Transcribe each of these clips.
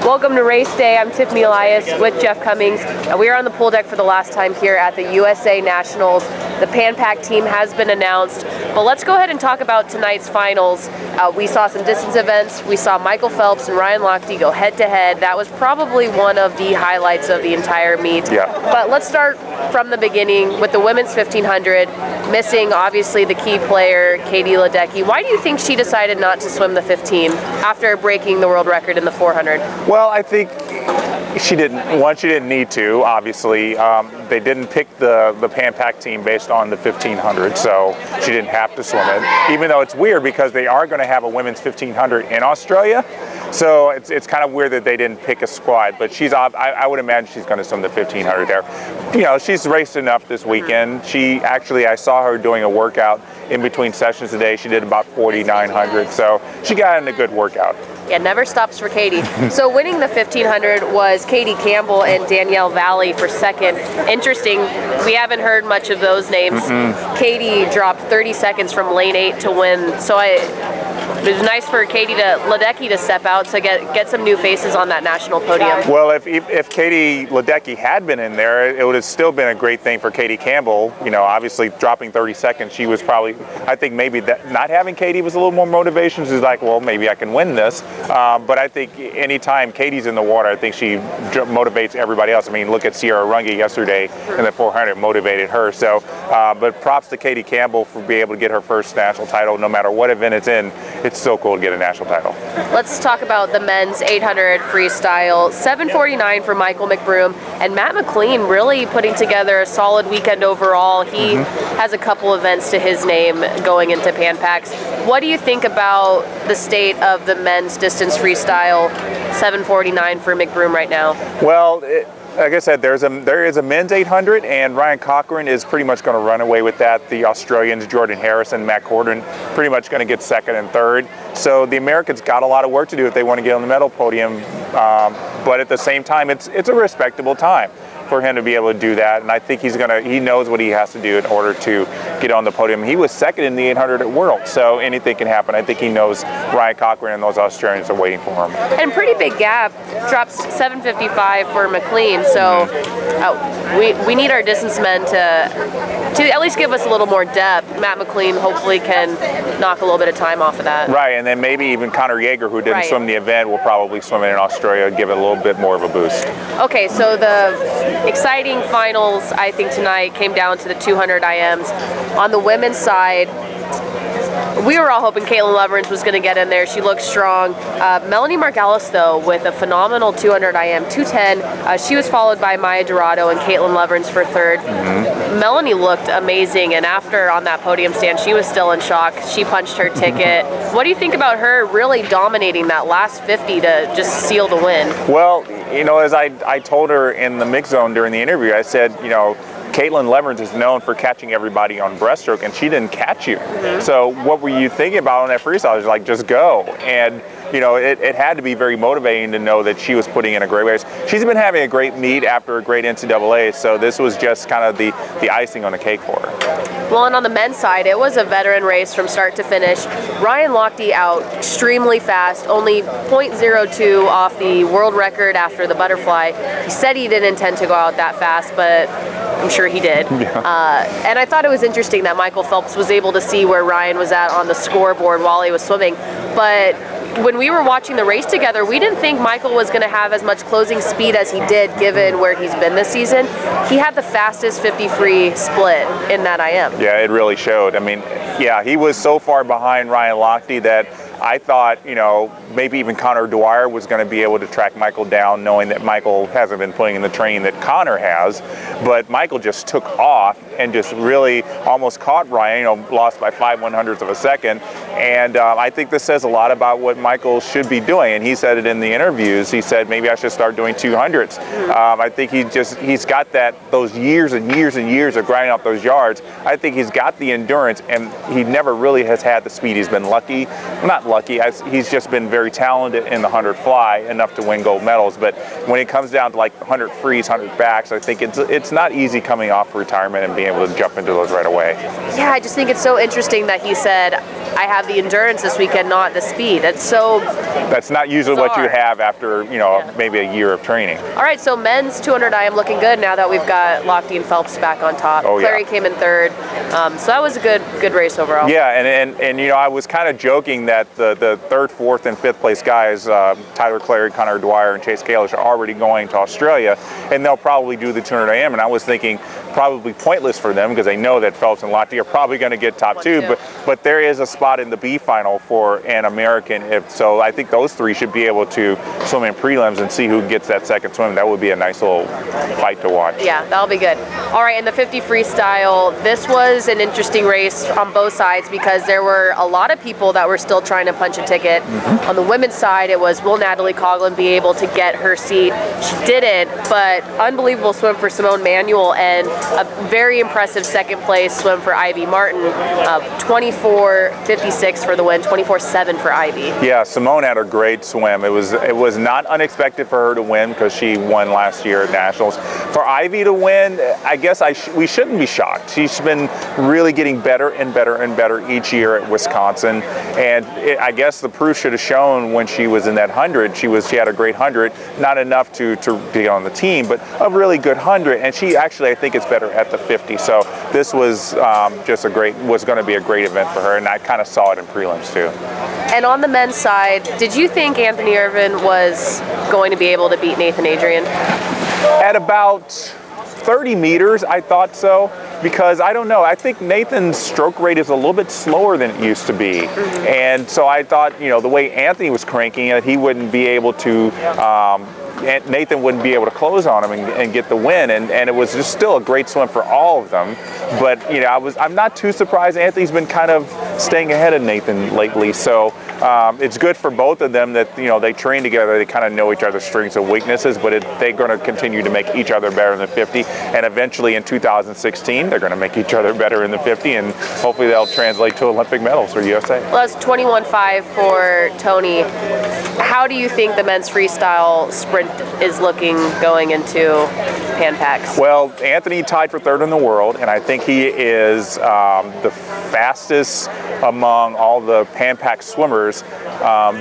Welcome to Race Day. I'm Tiffany, Elias with Jeff Commings. We are on the pool deck for the last time here at the USA Nationals. The Pan Pac team has been announced, but let's go ahead and talk about tonight's finals. We saw some distance events. We saw Michael Phelps and Ryan Lochte go head-to-head. That was probably one of the highlights of the entire meet. Yeah. But let's start from the beginning with the women's 1500, missing obviously the key player, Katie Ledecky. Why do you think she decided not to swim the 15 after breaking the world record in the 400? Well, I think she didn't need to, obviously. They didn't pick the Pan Pac team based on the 1500, so she didn't have to swim it. Even though it's weird because they are going to have a women's 1500 in Australia, so it's kind of weird that they didn't pick a squad. But I would imagine she's going to swim the 1500 there. You know, she's raced enough this weekend. I saw her doing a workout in between sessions today. She did about 4,900, so she got in a good workout. Yeah, never stops for Katie. So winning the 1500 was Katie Campbell and Danielle Valley for second. Interesting, we haven't heard much of those names. Katie dropped 30 seconds from lane 8 to win, so it was nice for Ledecky to step out to get some new faces on that national podium. Well, if Katie Ledecky had been in there, it would have still been a great thing for Katie Campbell. You know, obviously dropping 30 seconds, she was probably, I think maybe not having Katie was a little more motivation. She's like, well, maybe I can win this. But I think anytime Katie's in the water, I think she motivates everybody else. I mean, look at Sierra Runge yesterday in the 400, motivated her. So, but props to Katie Campbell for being able to get her first national title, no matter what event it's in. It's so cool to get a national title. Let's talk about the men's 800 freestyle. 7:49 for Michael McBroom, and Matt McLean really putting together a solid weekend overall. He has a couple events to his name going into Pan Pacs. What do you think about the state of the men's distance freestyle 7:49 for McBroom right now? Well, like I said, there is a men's 800, and Ryan Cochran is pretty much going to run away with that. The Australians, Jordan Harris and Matt Corden, pretty much going to get second and third. So the Americans got a lot of work to do if they want to get on the medal podium. But at the same time, it's a respectable time for him to be able to do that, and I think he knows what he has to do in order to get on the podium. He was second in the 800 at World, so anything can happen. I think he knows Ryan Cochran and those Australians are waiting for him. And pretty big gap, drops 7:55 for McLean, so we need our distance men to at least give us a little more depth. Matt McLean hopefully can knock a little bit of time off of that. Right, and then maybe even Connor Yeager, who didn't swim the event, will probably swim it in Australia and give it a little bit more of a boost. Okay, so the exciting finals, I think, tonight came down to the 200 IMs. On the women's side, we were all hoping Caitlin Leverins was going to get in there. She looks strong. Melanie Margalis, though, with a phenomenal 200 IM, 210. She was followed by Maya Dorado and Caitlin Leverins for third. Melanie looked amazing, and after on that podium stand, she was still in shock. She punched her ticket. What do you think about her really dominating that last 50 to just seal the win? Well, you know, as I told her in the mix zone during the interview, I said, you know, Caitlin Leverins is known for catching everybody on breaststroke, and she didn't catch you. So what were you thinking about on that freestyle? It was like, just go. And you know, it had to be very motivating to know that she was putting in a great race. She's been having a great meet after a great NCAA, so this was just kind of the icing on the cake for her. Well, and on the men's side, it was a veteran race from start to finish. Ryan Lochte out extremely fast, only 0.02 off the world record after the butterfly. He said he didn't intend to go out that fast, but I'm sure he did. Yeah. And I thought it was interesting that Michael Phelps was able to see where Ryan was at on the scoreboard while he was swimming. But when we were watching the race together, we didn't think Michael was going to have as much closing speed as he did given where he's been this season. He had the fastest 50 free split in that IM. Yeah, it really showed. I mean, yeah, he was so far behind Ryan Lochte that I thought, you know, maybe even Connor Dwyer was going to be able to track Michael down, knowing that Michael hasn't been putting in the training that Connor has. But Michael just took off and just really almost caught Ryan, you know, lost by 5/100ths of a second. And I think this says a lot about what Michael should be doing. And he said it in the interviews. He said, maybe I should start doing 200s. I think he's got those years and years and years of grinding out those yards. I think he's got the endurance, and he never really has had the speed. He's been lucky, not lucky. He's just been very talented in the 100 fly, enough to win gold medals. But when it comes down to like 100 frees, 100 backs, I think it's not easy coming off retirement and being able to jump into those right away. Yeah, I just think it's so interesting that he said, I have the endurance this weekend, not the speed. That's not usually what you have after, maybe a year of training. All right, so men's 200 IM looking good now that we've got Lochte and Phelps back on top. Oh, Clary came in third. So that was a good race overall. Yeah, and I was kind of joking that the third, fourth, and fifth place guys, Tyler Clary, Connor Dwyer, and Chase Kalish, are already going to Australia, and they'll probably do the 200 IM. And I was thinking probably pointless for them because they know that Phelps and Lochte are probably going to get top two. But there is a spot in the B final for an American. So I think those three should be able to swim in prelims and see who gets that second swim. That would be a nice little fight to watch. Yeah, that'll be good. All right, in the 50 freestyle, this was an interesting race on both sides because there were a lot of people that were still trying to punch a ticket. Mm-hmm. On the women's side, it was, will Natalie Coughlin be able to get her seat? She didn't, but unbelievable swim for Simone Manuel and a very impressive second place swim for Ivy Martin. 24:56 for the win, 24:7 for Ivy. Yeah, Simone had a great swim. It was not unexpected for her to win because she won last year at Nationals. For Ivy to win, I guess we shouldn't be shocked. She's been really getting better and better and better each year at Wisconsin, and I guess the proof should have shown when she was in that 100. She had a great 100, not enough to be on the team, but a really good 100. And she actually, I think, is better at the 50. So this was was going to be a great event for her, and I kind of saw it in prelims too. And on the men's side, did you think Anthony Ervin was going to be able to beat Nathan Adrian? At about 30 meters, I thought so, because I don't know. I think Nathan's stroke rate is a little bit slower than it used to be. Mm-hmm. And so I thought, the way Anthony was cranking it, he wouldn't be able to, Nathan wouldn't be able to close on him and get the win. And it was just still a great swim for all of them. But, I'm not too surprised. Anthony's been kind of staying ahead of Nathan lately. So it's good for both of them that, they train together. They kind of know each other's strengths and weaknesses, but they're going to continue to make each other better in the 50. And eventually in 2016, they're going to make each other better in the 50. And hopefully they'll translate to Olympic medals for USA. Well, that's 21.5 for Tony. How do you think the men's freestyle sprint is looking going into Pan Pacs? Well, Anthony tied for third in the world, and I think he is the fastest among all the Pan Pac swimmers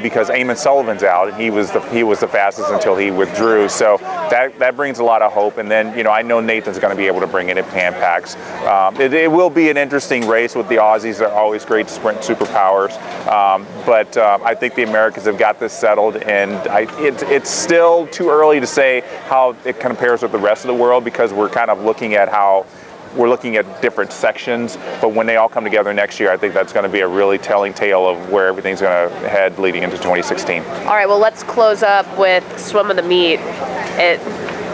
because Eamon Sullivan's out, and he was the fastest until he withdrew. So that brings a lot of hope. And then I know Nathan's going to be able to bring it in Pan Pacs. It will be an interesting race with the Aussies. They're always great sprint superpowers, but I think the Americans have got this settled, and it's still too early to say how it compares with the rest of the world because we're kind of looking at different sections, but when they all come together next year, I think that's going to be a really telling tale of where everything's going to head leading into 2016. All right, well, let's close up with swim of the meet.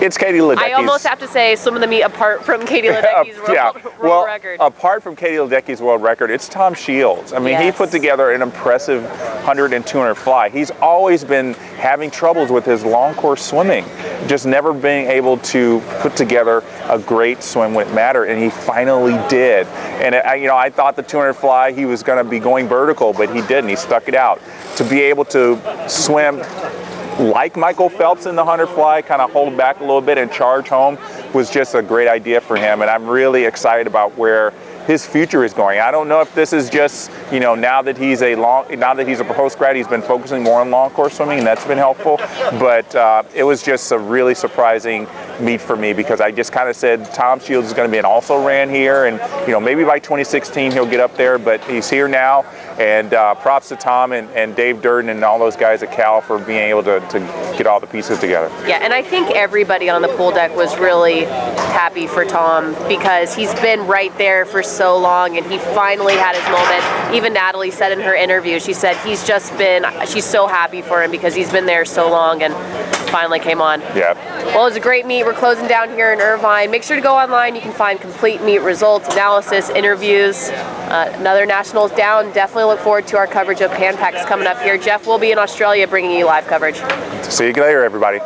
It's Katie Ledecky's. I almost have to say swim of the meet apart from Katie Ledecky's world record. Apart from Katie Ledecky's world record, it's Tom Shields. I mean, He put together an impressive 100 and 200 fly. He's always been having troubles with his long course swimming, just never being able to put together a great swim when it mattered, and he finally did. And I thought the 200 fly he was going to be going vertical, but he didn't. He stuck it out. To be able to swim like Michael Phelps in the 100 fly, kind of hold back a little bit and charge home, was just a great idea for him. And I'm really excited about where his future is going. I don't know if this is just, now that he's a post grad, he's been focusing more on long course swimming, and that's been helpful. But it was just a really surprising meet for me because I just kind of said Tom Shields is going to be an also ran here, and maybe by 2016 he'll get up there, but he's here now. And props to Tom and Dave Durden and all those guys at Cal for being able to get all the pieces together. Yeah, and I think everybody on the pool deck was really happy for Tom because he's been right there for so long, and he finally had his moment. Even Natalie said in her interview, she said she's so happy for him because he's been there so long and finally came on. Yeah. Well, it was a great meet. We're closing down here in Irvine. Make sure to go online. You can find complete meet results, analysis, interviews. Another Nationals down. Definitely look forward to our coverage of Pan Pacs coming up here. Jeff will be in Australia bringing you live coverage. See you later, everybody.